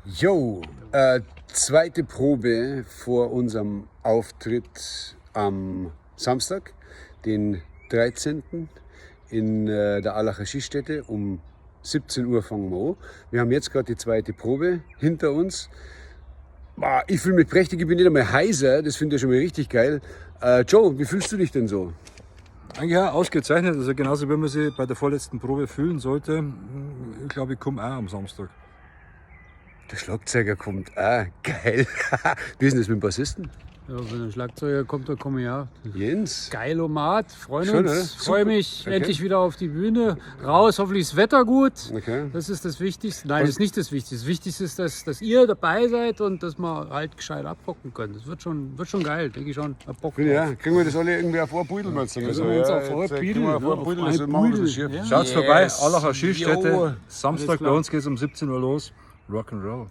Jo, zweite Probe vor unserem Auftritt am Samstag, den 13. in der Allacher Skistätte. Um 17 Uhr fangen wir an. Wir haben jetzt gerade die zweite Probe hinter uns. Ich fühle mich prächtig, ich bin nicht einmal heiser, das finde ich schon mal richtig geil. Joe, wie fühlst du dich denn so? Eigentlich ja, ausgezeichnet, also genauso wie man sich bei der vorletzten Probe fühlen sollte. Ich glaube, ich komme auch am Samstag. Der Schlagzeuger kommt, geil. Wie ist denn das mit dem Bassisten? Ja, wenn der Schlagzeuger kommt, dann komme ich auch. Jens? Geilomat, freuen Schön, uns. oder? Freue Super. mich Okay. endlich wieder auf die Bühne. Raus, hoffentlich ist Wetter gut. Okay. Das ist das Wichtigste. Nein, das ist nicht das Wichtigste. Das Wichtigste ist, dass ihr dabei seid und dass wir halt gescheit abbocken können. Das wird schon geil, denke ich schon. Abbocken. Ja, kriegen wir das alle irgendwie auf ein Pudel, meinst du? wir uns auf ein Pudel, Auf ne? ein Pudel, Auf das ein machen wir Pudel, das schief. ja. Schaut's vorbei, Yes. Allacher Skistätte. Jo. Samstag Alles bei klar. uns geht es um 17 Uhr los. Rock'n'Roll.